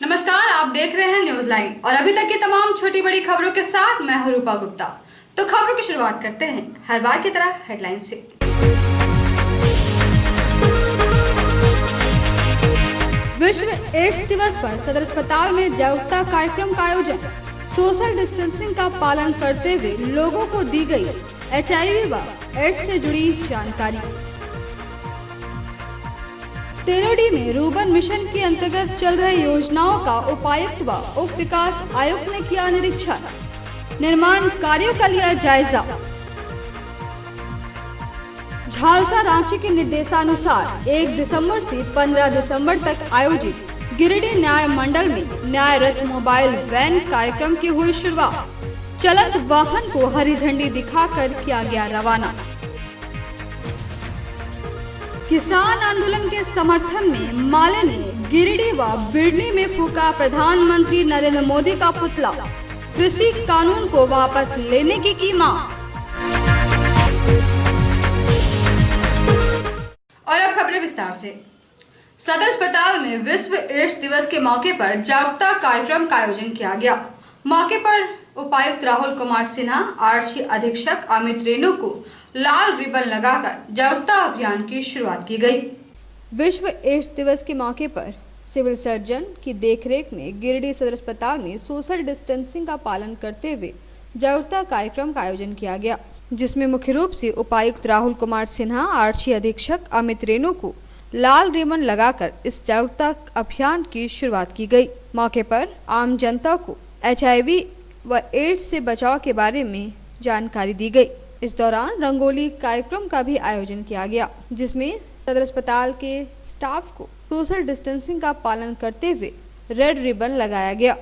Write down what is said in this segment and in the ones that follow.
नमस्कार, आप देख रहे हैं न्यूज लाइन और अभी तक की तमाम छोटी बड़ी खबरों के साथ मैं हूं रूपा गुप्ता। तो खबरों की शुरुआत करते हैं हर बार की तरह हेडलाइन से। विश्व एड्स दिवस पर सदर अस्पताल में जागरूकता कार्यक्रम का आयोजन। सोशल डिस्टेंसिंग का पालन करते हुए लोगों को दी गई HIV व एड्स से जुड़ी जानकारी। तेलोडी में रूबन मिशन के अंतर्गत चल रहे योजनाओं का उपायुक्त व उप विकास आयुक्त ने किया निरीक्षण। निर्माण कार्यों का लिया जायजा। झालसा रांची के निर्देशानुसार 1 दिसंबर से 15 दिसंबर तक आयोजित गिरिडीह न्याय मंडल में न्याय रथ मोबाइल वैन कार्यक्रम की हुई शुरुआत। चलत वाहन को हरी झंडी दिखाकर किया गया रवाना। किसान आंदोलन के समर्थन में माले ने गिरिडीह व बिडनी में फूका प्रधानमंत्री नरेंद्र मोदी का पुतला। कृषि कानून को वापस लेने की मांग। और अब खबरें विस्तार से। सदर अस्पताल में विश्व एड्स दिवस के मौके पर जागरूकता कार्यक्रम का आयोजन किया गया। मौके पर उपायुक्त राहुल कुमार सिन्हा, आरक्षी अधीक्षक अमित रेणु को लाल रिबन लगाकर जागरूकता अभियान की शुरुआत की गई। विश्व एड्स दिवस के मौके पर सिविल सर्जन की देखरेख में गिरिडीह सदर अस्पताल में सोशल डिस्टेंसिंग का पालन करते हुए जागरूकता कार्यक्रम का आयोजन किया गया, जिसमें मुख्य रूप से उपायुक्त राहुल कुमार सिन्हा, आरक्षी अधीक्षक अमित रेणु को लाल रिबन लगाकर इस जागरूकता अभियान की शुरुआत की गई। मौके पर आम जनता को HIV व एड्स से बचाव के बारे में जानकारी दी गई। इस दौरान रंगोली कार्यक्रम का भी आयोजन किया गया, जिसमें सदर अस्पताल के स्टाफ को सोशल डिस्टेंसिंग का पालन करते हुए रेड रिबन लगाया गया।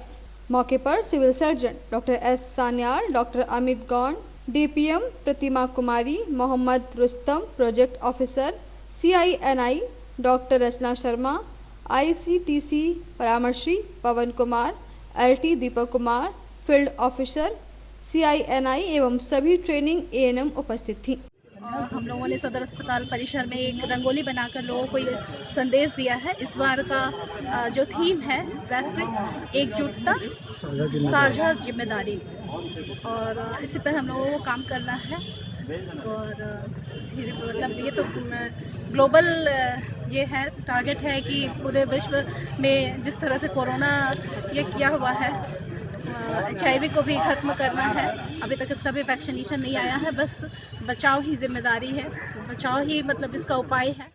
मौके पर civil surgeon doctor S Sanyal, doctor Amit Gond, DPM Pratima Kumari, Mohammad Rustam, project officer CINI doctor Rachna Sharma, ICTC परामर्शी Pawan Kumar, LT Deepak Kumar, field officer CINI एवं सभी ट्रेनिंग ANM उपस्थित थी। हम लोगों ने सदर अस्पताल परिसर में एक रंगोली बनाकर लोगों को ये संदेश दिया है। इस बार का जो थीम है वैश्विक एकजुटता साझा जिम्मेदारी, और इसी पर हम लोगों को काम करना है। और धीरे मतलब ये तो ग्लोबल ये है, टारगेट है कि पूरे विश्व में जिस तरह से कोरोना ये किया हुआ है, HIV को भी खत्म करना है। अभी तक इसका भी वैक्सीनेशन नहीं आया है, बस बचाव ही जिम्मेदारी है, बचाव ही मतलब इसका उपाय है।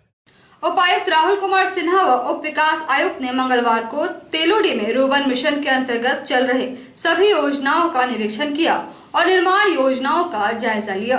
उपायुक्त राहुल कुमार सिन्हा व उप विकास आयुक्त ने मंगलवार को तेलोडी में रूबन मिशन के अंतर्गत चल रहे सभी योजनाओं का निरीक्षण किया और निर्माण योजनाओं का जायजा लिया।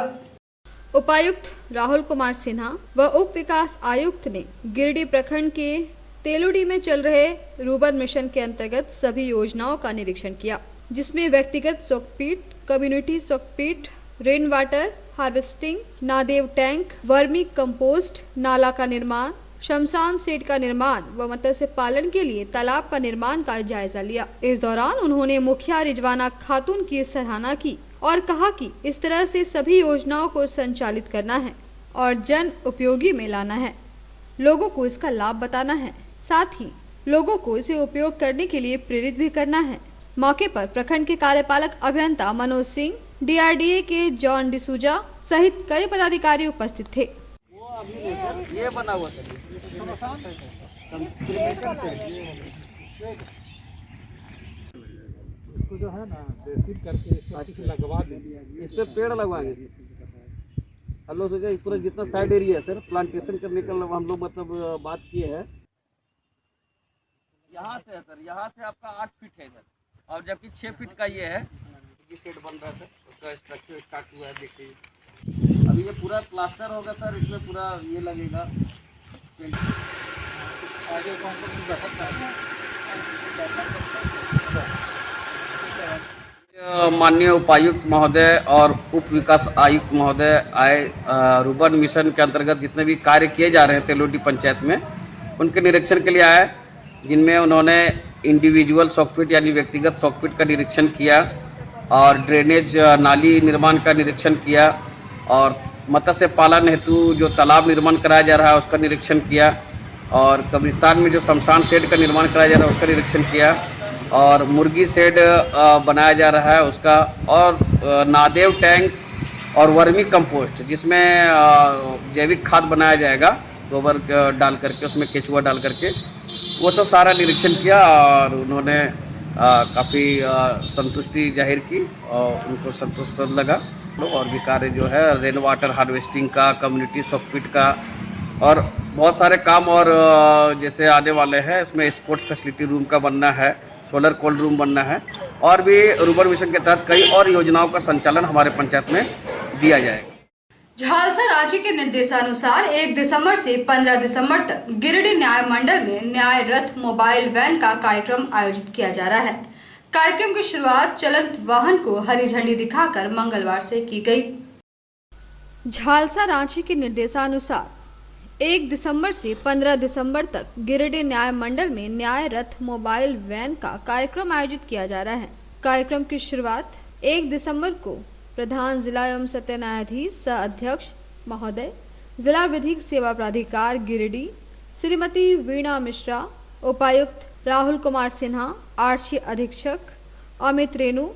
उपायुक्त राहुल कुमार सिन्हा व उप विकास आयुक्त ने गिरिडीह प्रखंड के तेलोडी में चल रहे रूबन मिशन के अंतर्गत सभी योजनाओं का निरीक्षण किया, जिसमें व्यक्तिगत शौकपीट, कम्युनिटी शौकपीट, रेन वाटर हार्वेस्टिंग, नादेव टैंक, वर्मी कंपोस्ट, नाला का निर्माण, शमशान सेट का निर्माण व मत्स्य पालन के लिए तालाब का निर्माण का जायजा लिया। इस दौरान उन्होंने मुखिया रिजवाना खातून की सराहना की और कहा कि इस तरह से सभी योजनाओं को संचालित करना है और जन उपयोगी में लाना है, लोगों को इसका लाभ बताना है, साथ ही लोगों को इसे उपयोग करने के लिए प्रेरित भी करना है। मौके पर प्रखंड के कार्यपालक अभियंता मनोज सिंह, DRDA के जॉन डिसूजा सहित कई पदाधिकारी उपस्थित थे। ये बना हुआ जो है ना बेसिक करके लगवा देंगे, इस पे पेड़ लगवाएंगे। हम लोग सोचे पूरा जितना साइड एरिया है सर, प्लांटेशन करने का हम लोग मतलब बात किए हैं। यहाँ से है सर, यहाँ से आपका 8 फीट है सर, और जबकि 6 फीट का ये है। ये सेट बन रहा है सर, उसका स्ट्रक्चर स्टार्ट हुआ है, देखिए। अभी ये पूरा प्लास्टर होगा सर, इसमें पूरा ये लगेगा। आगे कौन माननीय उपायुक्त महोदय और उप विकास आयुक्त महोदय आए रूबन मिशन के अंतर्गत जितने भी कार्य किए जा रहे हैं तेलोडी पंचायत में, उनके निरीक्षण के लिए आए, जिनमें उन्होंने इंडिविजुअल शॉकपिट यानी व्यक्तिगत शॉकपिट का निरीक्षण किया और ड्रेनेज नाली निर्माण का निरीक्षण किया और मत्स्य पालन हेतु जो तालाब निर्माण कराया जा रहा है उसका निरीक्षण किया और कब्रिस्तान में जो शमशान शेड का निर्माण कराया जा रहा है उसका निरीक्षण किया, और मुर्गी शेड बनाया जा रहा है उसका, और नादेव टैंक और वर्मी कंपोस्ट जिसमें जैविक खाद बनाया जाएगा गोबर डाल करके, उसमें केचुआ डाल करके, वो सब सारा निरीक्षण किया और उन्होंने काफ़ी संतुष्टि जाहिर की और उनको संतोषप्रद लगा। और भी कार्य जो है रेन वाटर हार्वेस्टिंग का, कम्युनिटी सॉफ्टपिट का और बहुत सारे काम, और जैसे आने वाले हैं इसमें स्पोर्ट्स फैसिलिटी रूम का बनना है, सोलर कोल्ड रूम बनना है, और भी रूरबन मिशन के तहत कई और योजनाओं का संचालन हमारे पंचायत में दिया जाएगा। झालसा राज्य के निर्देशानुसार 1 दिसंबर से 15 दिसंबर तक गिरिडीह न्याय मंडल में न्याय रथ मोबाइल वैन का कार्यक्रम आयोजित किया जा रहा है। कार्यक्रम की शुरुआत चलंत वाहन को हरी झंडी दिखाकर मंगलवार से की गई। झालसा रांची के निर्देशानुसार 1 दिसंबर से 15 दिसंबर तक गिरिडीह न्याय मंडल में न्याय रथ मोबाइल वैन का कार्यक्रम आयोजित किया जा रहा है। कार्यक्रम की शुरुआत 1 दिसंबर को प्रधान जिला एवं सत्र न्यायाधीश सह अध्यक्ष महोदय, जिला विधिक सेवा प्राधिकार गिरिडीह श्रीमती वीणा मिश्रा, उपायुक्त राहुल कुमार सिन्हा, आरक्षी अधीक्षक अमित रेणु,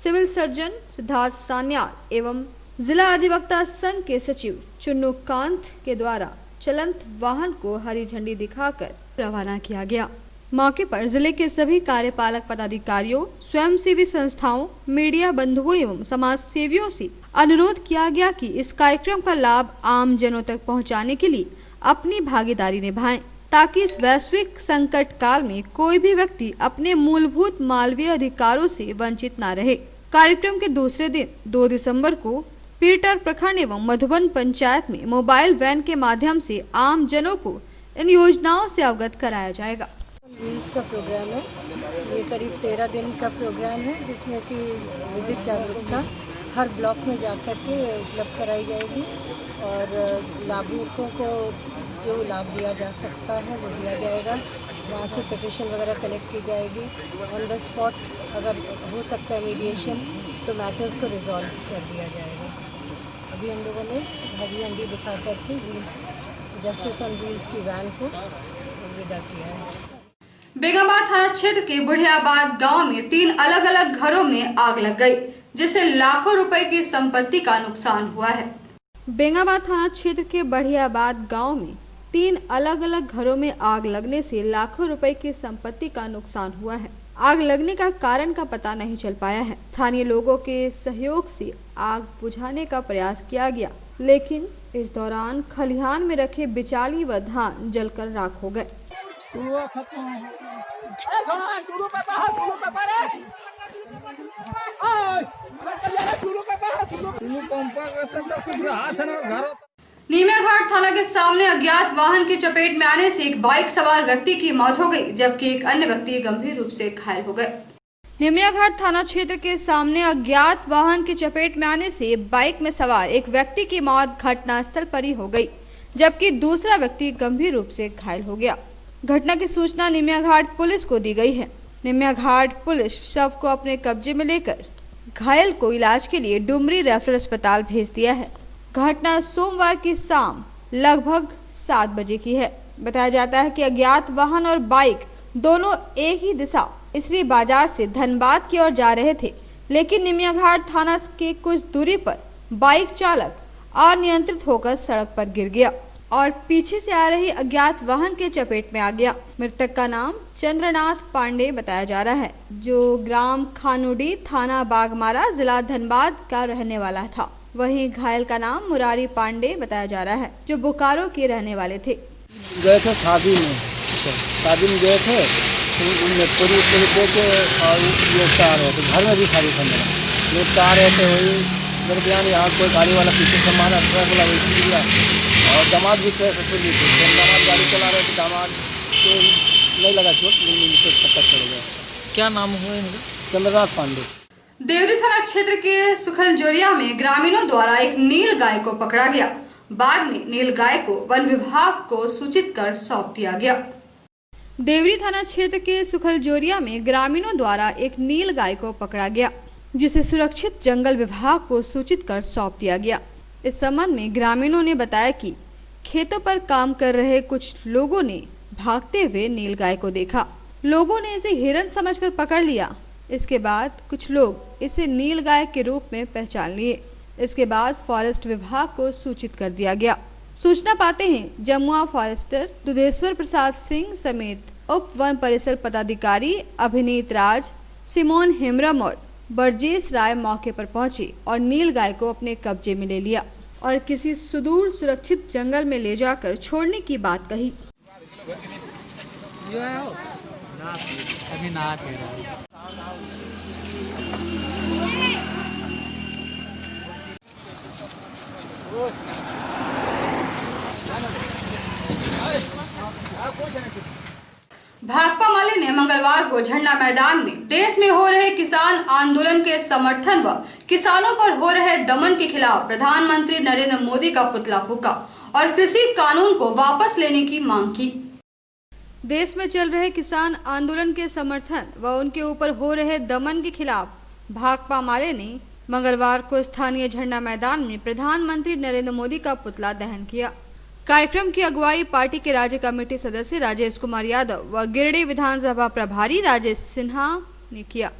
सिविल सर्जन सिद्धार्थ सान्याल एवं जिला अधिवक्ता संघ के सचिव चुन्नू कांत के द्वारा चलंत वाहन को हरी झंडी दिखाकर रवाना किया गया। मौके पर जिले के सभी कार्यपालक पदाधिकारियों, स्वयंसेवी संस्थाओं, मीडिया बंधुओं एवं समाज सेवियों से अनुरोध किया गया कि इस कार्यक्रम का लाभ आम जनों तक पहुंचाने के लिए अपनी भागीदारी निभाएं, ताकि इस वैश्विक संकट काल में कोई भी व्यक्ति अपने मूलभूत मानवीय अधिकारों से वंचित न रहे। कार्यक्रम के दूसरे दिन 2 दिसंबर को पीरटार प्रखंड एवं मधुबन पंचायत में मोबाइल वैन के माध्यम से आम जनों को इन योजनाओं से अवगत कराया जाएगा। व्हील्स का प्रोग्राम है, ये करीब 13 दिन का प्रोग्राम है, जिसमें कि विधिक जागरूकता हर ब्लॉक में जाकर के उपलब्ध कराई जाएगी और लाभुकों को जो लाभ दिया जा सकता है वो दिया जाएगा। वहाँ से पिटीशन वगैरह कलेक्ट की जाएगी। ऑन द स्पॉट अगर हो सकता है मीडिएशन तो मैटर्स को रिजॉल्व कर दिया जाएगा। अभी हम लोगों ने हरी झंडी दिखा करके व्हील्स जस्टिस ऑन व्हील्स की वैन को विदा किया है। बेगमबाद थाना क्षेत्र के बुढ़ियाबाद गांव में 3 अलग अलग घरों में आग लग गई, जिससे लाखों रुपए की संपत्ति का नुकसान हुआ है। बेगमबाद थाना क्षेत्र के बढ़ियाबाद गांव में 3 अलग अलग घरों में आग लगने से लाखों रुपए की संपत्ति का नुकसान हुआ है। आग लगने का कारण का पता नहीं चल पाया है। स्थानीय लोगों के सहयोग से आग बुझाने का प्रयास किया गया, लेकिन इस दौरान खलिहान में रखे बिचाली व धान जलकर राख हो गए। नीमियाघाट थाना के सामने अज्ञात वाहन की चपेट में आने से एक बाइक सवार व्यक्ति की मौत हो गई, जबकि एक अन्य व्यक्ति गंभीर रूप से घायल हो गए। नीमियाघाट थाना क्षेत्र के सामने अज्ञात वाहन की चपेट में आने से बाइक में सवार एक व्यक्ति की मौत घटनास्थल पर ही हो गई, जबकि दूसरा व्यक्ति गंभीर रूप से घायल हो गया। घटना की सूचना नीमियाघाट पुलिस को दी गई है। नीमियाघाट पुलिस शव को अपने कब्जे में लेकर घायल को इलाज के लिए डुमरी रेफरल अस्पताल भेज दिया है। घटना सोमवार की शाम लगभग 7 बजे की है। बताया जाता है कि अज्ञात वाहन और बाइक दोनों एक ही दिशा इसलिए बाजार से धनबाद की ओर जा रहे थे, लेकिन नीमियाघाट थाना के कुछ दूरी पर बाइक चालक अनियंत्रित होकर सड़क पर गिर गया और पीछे से आ रही अज्ञात वाहन के चपेट में आ गया। मृतक का नाम चंद्रनाथ पांडे बताया जा रहा है, जो ग्राम खानुडी, थाना बागमारा, जिला धनबाद का रहने वाला था। वहीं घायल का नाम मुरारी पांडे बताया जा रहा है, जो बोकारो के रहने वाले थे। गए थे शादी में गए थे, पूरी दे के और लोग आ रहे थे, घर में भी शादी था मेरा, लोग आ रहे थे। वही मेरे बयान यहाँ कोई गाड़ी वाला पीछे से मारा, ट्रक वाला वही दिया और दामाद भी थे, ससुर भी थे। दामाद गाड़ी चला रहे थे, दामाद को नहीं लगा चोट, लेकिन उनसे पता चल गया। क्या नाम हुआ इनका? चंद्रनाथ पांडे। देवरी थाना क्षेत्र के सुखलजोरिया में ग्रामीणों द्वारा एक नील गाय को पकड़ा गया। बाद में नील गाय को वन विभाग को सूचित कर सौंप दिया गया। देवरी थाना क्षेत्र के सुखलजोरिया में ग्रामीणों द्वारा एक नील गाय को पकड़ा गया, जिसे सुरक्षित जंगल विभाग को सूचित कर सौंप दिया गया। इस संबंध में ग्रामीणों ने बताया कि खेतों पर काम कर रहे कुछ लोगों ने भागते हुए नीलगाय को देखा। लोगों ने इसे हिरन समझकर पकड़ लिया। इसके बाद कुछ लोग इसे नीलगाय के रूप में पहचान लिए। इसके बाद फॉरेस्ट विभाग को सूचित कर दिया गया। सूचना पाते ही जमुआ फॉरेस्टर दुधेश्वर प्रसाद सिंह समेत उप वन परिसर पदाधिकारी अभिनीत राज, सिमोन हेम्ब्रम और बरजेश राय मौके पर पहुंचे और नीलगाय को अपने कब्जे में ले लिया और किसी सुदूर सुरक्षित जंगल में ले जाकर छोड़ने की बात कही। भाकपा माले ने मंगलवार को झंडा मैदान में देश में हो रहे किसान आंदोलन के समर्थन व किसानों पर हो रहे दमन के खिलाफ प्रधानमंत्री नरेंद्र मोदी का पुतला फूंका और कृषि कानून को वापस लेने की मांग की। देश में चल रहे किसान आंदोलन के समर्थन व उनके ऊपर हो रहे दमन के खिलाफ भाकपा माले ने मंगलवार को स्थानीय झंडा मैदान में प्रधानमंत्री नरेंद्र मोदी का पुतला दहन किया। कार्यक्रम की अगुवाई पार्टी के राज्य कमेटी सदस्य राजेश कुमार यादव व गिरिडीह विधानसभा प्रभारी राजेश सिन्हा ने किया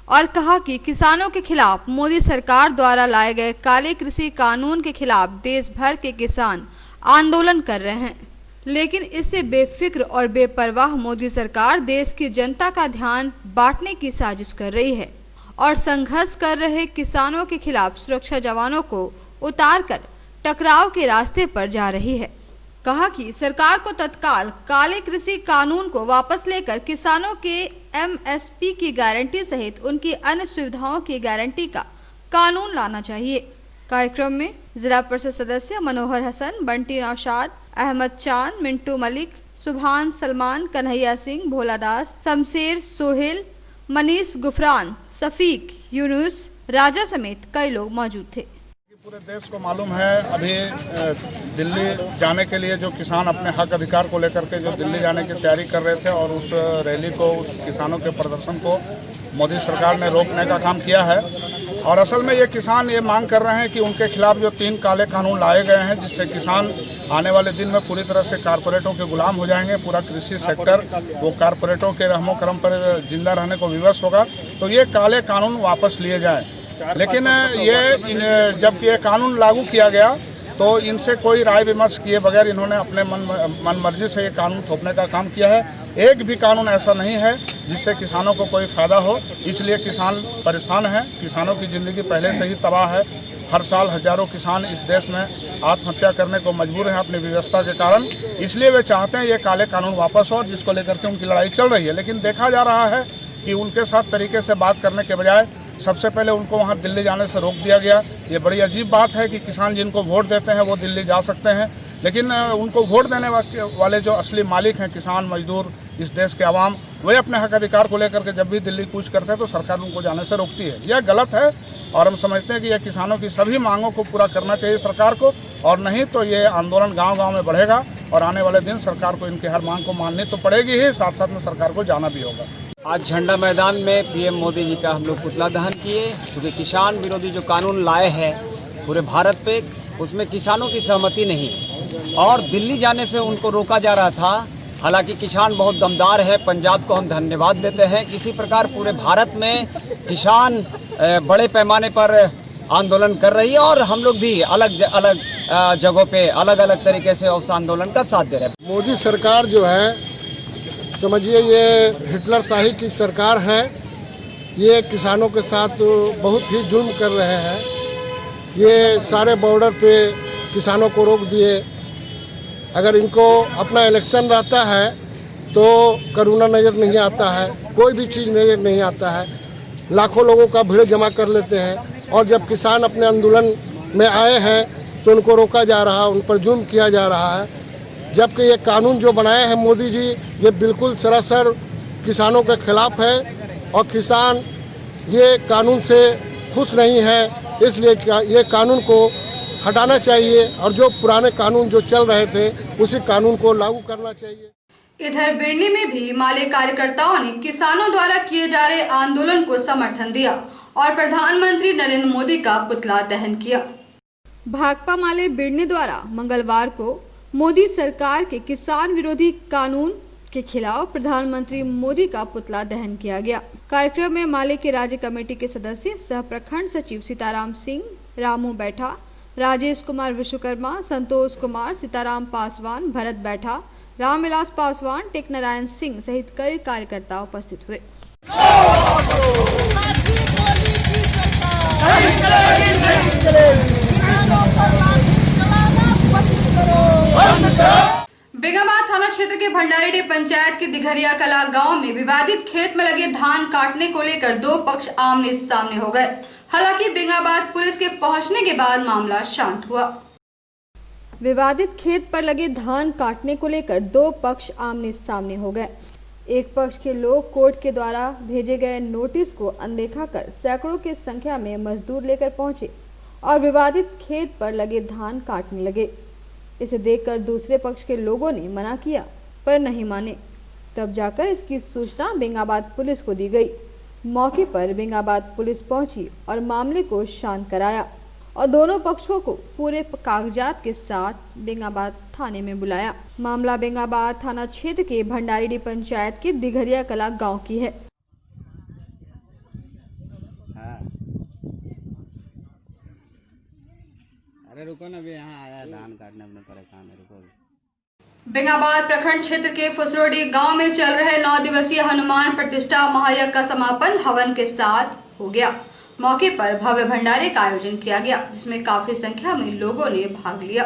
और कहा कि किसानों के खिलाफ मोदी सरकार द्वारा लाए गए काले कृषि कानून के खिलाफ देश भर के किसान आंदोलन कर रहे हैं, लेकिन इससे बेफिक्र और बेपरवाह मोदी सरकार देश की जनता का ध्यान बांटने की साजिश कर रही है और संघर्ष कर रहे किसानों के खिलाफ सुरक्षा जवानों को उतारकर टकराव के रास्ते पर जा रही है। कहा कि सरकार को तत्काल काले कृषि कानून को वापस लेकर किसानों के एमएसपी की गारंटी सहित उनकी अन्य सुविधाओं की गारंटी का कानून लाना चाहिए। कार्यक्रम में जिला परिषद सदस्य मनोहर हसन, बंटी नौशाद, अहमद चांद, मिंटू मलिक, सुभान सलमान, कन्हैया सिंह, भोलादास, शमशेर, सोहेल, मनीष गुफरान, सफीक, यूनुस, राजा समेत कई लोग मौजूद थे। पूरे देश को मालूम है अभी दिल्ली जाने के लिए जो किसान अपने हक अधिकार को लेकर के जो दिल्ली जाने की तैयारी कर रहे थे और उस रैली को, उस किसानों के प्रदर्शन को मोदी सरकार ने रोकने का काम किया है। और असल में ये किसान ये मांग कर रहे हैं कि उनके खिलाफ जो 3 काले कानून लाए गए हैं जिससे किसान आने वाले दिन में पूरी तरह से कारपोरेटों के गुलाम हो जाएंगे। पूरा कृषि सेक्टर वो कारपोरेटों के रहमो करम पर जिंदा रहने को विवश होगा। तो ये काले कानून वापस लिए जाएँ। लेकिन जब ये कानून लागू किया गया तो इनसे कोई राय विमर्श किए बगैर इन्होंने अपने मन मर्जी से ये कानून थोपने का काम किया है। एक भी कानून ऐसा नहीं है जिससे किसानों को कोई फायदा हो, इसलिए किसान परेशान हैं। किसानों की ज़िंदगी पहले से ही तबाह है। हर साल हजारों किसान इस देश में आत्महत्या करने को मजबूर हैं अपनी व्यवस्था के कारण। इसलिए वे चाहते हैं ये काले कानून वापस हो, जिसको लेकर के उनकी लड़ाई चल रही है। लेकिन देखा जा रहा है कि उनके साथ तरीके से बात करने के बजाय सबसे पहले उनको वहां दिल्ली जाने से रोक दिया गया। ये बड़ी अजीब बात है कि किसान जिनको वोट देते हैं वो दिल्ली जा सकते हैं, लेकिन उनको वोट देने वाले जो असली मालिक हैं, किसान, मजदूर, इस देश के आवाम, वे अपने हक अधिकार को लेकर के जब भी दिल्ली कूच करते हैं तो सरकार उनको जाने से रोकती है। यह गलत है और हम समझते हैं कि यह किसानों की सभी मांगों को पूरा करना चाहिए सरकार को, और नहीं तो ये आंदोलन गाँव-गाँव में बढ़ेगा और आने वाले दिन सरकार को इनकी हर मांग को माननी तो पड़ेगी ही, साथ साथ में सरकार को जाना भी होगा। आज झंडा मैदान में पीएम मोदी जी का हम लोग पुतला दहन किए, क्योंकि किसान विरोधी जो कानून लाए हैं पूरे भारत पे, उसमें किसानों की सहमति नहीं है और दिल्ली जाने से उनको रोका जा रहा था। हालांकि किसान बहुत दमदार है, पंजाब को हम धन्यवाद देते हैं। किसी प्रकार पूरे भारत में किसान बड़े पैमाने पर आंदोलन कर रही है और हम लोग भी अलग अलग जगहों पे अलग अलग तरीके से उस आंदोलन का साथ दे रहे हैं। मोदी सरकार जो है, समझिए ये हिटलर शाही की सरकार है। ये किसानों के साथ बहुत ही जुल्म कर रहे हैं। ये सारे बॉर्डर पे किसानों को रोक दिए। अगर इनको अपना इलेक्शन रहता है तो करोना नज़र नहीं आता है, कोई भी चीज़ नज़र नहीं आता है। लाखों लोगों का भीड़ जमा कर लेते हैं और जब किसान अपने आंदोलन में आए हैं तो उनको रोका जा रहा है, उन पर जुल्म किया जा रहा है। जबकि ये कानून जो बनाए हैं मोदी जी, ये बिल्कुल सरासर किसानों के खिलाफ है और किसान ये कानून से खुश नहीं है। इसलिए ये कानून को हटाना चाहिए और जो पुराने कानून जो चल रहे थे उसी कानून को लागू करना चाहिए। इधर बिरनी में भी माले कार्यकर्ताओं ने किसानों द्वारा किए जा रहे आंदोलन को समर्थन दिया और प्रधानमंत्री नरेंद्र मोदी का पुतला दहन किया। भाकपा माले बिरनी द्वारा मंगलवार को मोदी सरकार के किसान विरोधी कानून के खिलाफ प्रधानमंत्री मोदी का पुतला दहन किया गया। कार्यक्रम में माले के राज्य कमेटी के सदस्य सह प्रखंड सचिव सीताराम सिंह, रामू बैठा, राजेश कुमार विश्वकर्मा, संतोष कुमार, सीताराम पासवान, भरत बैठा, रामविलास पासवान, टेकनारायण सिंह सहित कई कार्यकर्ता उपस्थित हुए। बेंगाबाद थाना क्षेत्र के भंडारीडीह पंचायत के दिघरिया कला गांव में विवादित खेत में लगे धान काटने को लेकर दो पक्ष आमने सामने हो गए। हालांकि बेंगाबाद पुलिस के पहुंचने के बाद मामला शांत हुआ। विवादित खेत पर लगे धान काटने को लेकर दो पक्ष आमने सामने हो गए। एक पक्ष के लोग कोर्ट के द्वारा भेजे गए नोटिस को अनदेखा कर सैकड़ों की संख्या में मजदूर लेकर पहुंचे और विवादित खेत पर लगे धान काटने लगे। इसे देखकर दूसरे पक्ष के लोगों ने मना किया पर नहीं माने। तब जाकर इसकी सूचना बेंगाबाद पुलिस को दी गई। मौके पर बेंगाबाद पुलिस पहुंची और मामले को शांत कराया और दोनों पक्षों को पूरे कागजात के साथ बेंगाबाद थाने में बुलाया। मामला बेंगाबाद थाना क्षेत्र के भंडारीडीह पंचायत के दिघरिया कला गांव की है। अरे रुको ना, यहाँ आया धान काटने, अपने परेशान है, रुको। बेंगाबाद प्रखंड क्षेत्र के फुसरोडी गांव में चल रहे 9 दिवसीय हनुमान प्रतिष्ठा महायज्ञ का समापन हवन के साथ हो गया। मौके पर भव्य भंडारे का आयोजन किया गया, जिसमें काफी संख्या में लोगों ने भाग लिया।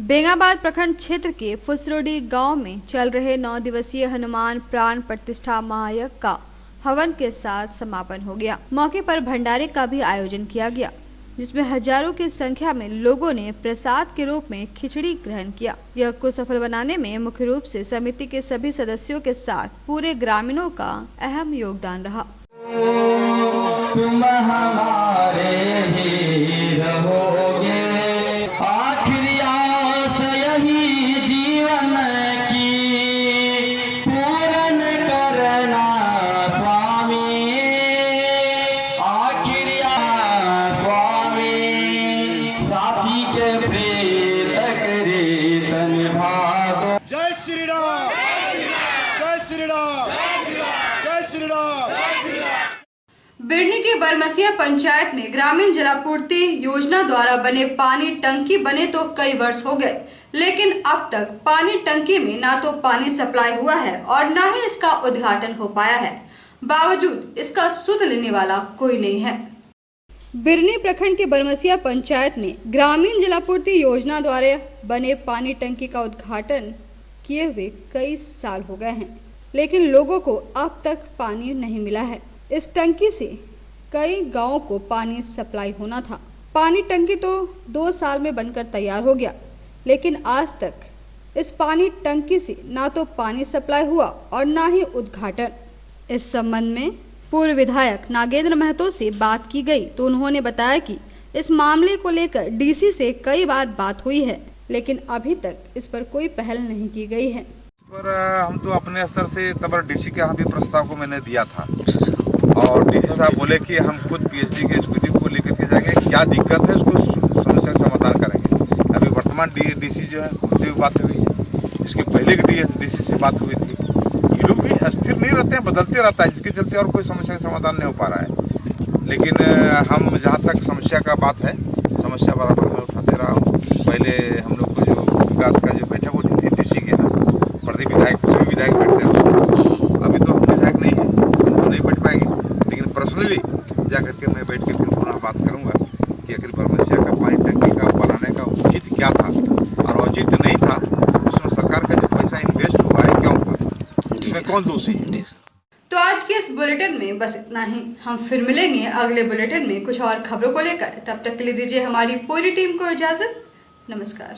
बेंगाबाद प्रखंड क्षेत्र के फुसरोडी गांव में चल रहे 9 दिवसीय हनुमान प्राण प्रतिष्ठा महायज्ञ का हवन के साथ समापन हो गया। मौके पर भंडारे का भी आयोजन किया गया, जिसमें हजारों की संख्या में लोगों ने प्रसाद के रूप में खिचड़ी ग्रहण किया। यह को सफल बनाने में मुख्य रूप से समिति के सभी सदस्यों के साथ पूरे ग्रामीणों का अहम योगदान रहा। तुम हमारे ही रहोगे, आखिरी आस यही जीवन की पूर्ण करना स्वामी, आखिरी आस स्वामी, साथी के प्रेत करे तन भागो। जय श्री राम, जय श्री राम, जय श्री राम। बिरनी के बरमसिया पंचायत में ग्रामीण जलापूर्ति योजना द्वारा बने पानी टंकी बने तो कई वर्ष हो गए, लेकिन अब तक पानी टंकी में ना तो पानी सप्लाई हुआ है और ना ही इसका उद्घाटन हो पाया है। बावजूद इसका सुध लेने वाला कोई नहीं है। बिरनी प्रखंड के बरमसिया पंचायत में ग्रामीण जलापूर्ति योजना द्वारा बने पानी टंकी का उद्घाटन किए हुए कई साल हो गए हैं, लेकिन लोगों को अब तक पानी नहीं मिला है। इस टंकी से कई गांवों को पानी सप्लाई होना था। पानी टंकी तो 2 साल में बनकर तैयार हो गया, लेकिन आज तक इस पानी टंकी से ना तो पानी सप्लाई हुआ और ना ही उद्घाटन। इस संबंध में पूर्व विधायक नागेंद्र महतो से बात की गई तो उन्होंने बताया कि इस मामले को लेकर डीसी से कई बार बात हुई है, लेकिन अभी तक इस पर कोई पहल नहीं की गई है। पर हम तो अपने स्तर से तब डीसी के यहाँ भी प्रस्ताव को मैंने दिया था और डीसी साहब बोले कि हम खुद पीएचडी के एग्जीक्यूटिव को लेकर के जाएंगे, क्या दिक्कत है उसको समस्या का समाधान करेंगे। अभी वर्तमान डीसी जो है उनसे भी बात हुई है, इसके पहले के डीसी से बात हुई थी। ये लोग भी अस्थिर नहीं रहते हैं, बदलते रहता है, जिसके चलते और कोई समस्या का समाधान नहीं हो पा रहा है। लेकिन हम जहाँ तक समस्या का बात है, समस्या बराबर में उठाते रहा हूँ। पहले हम लोग को जो विकास का जो बैठक होती थी डीसी के यहाँ, प्रति विधायक सभी विधायक बैठते हैं। अभी तो हम विधायक नहीं है, हम तो नहीं बैठ पाएंगे, लेकिन पर्सनली जा करके मैं बैठ के फिर पुनः बात करूंगा कि आखिर बरमसिया का पानी टंकी का बनाने का उचित क्या था और औचित नहीं था, उसमें सरकार का जो पैसा इन्वेस्ट हुआ है क्या हुआ, इसमें कौन दोषी है। तो आज के इस बुलेटिन में बस इतना ही। हम फिर मिलेंगे अगले बुलेटिन में कुछ और खबरों को लेकर। तब तक के लिए दीजिए हमारी पूरी टीम को इजाजत। नमस्कार।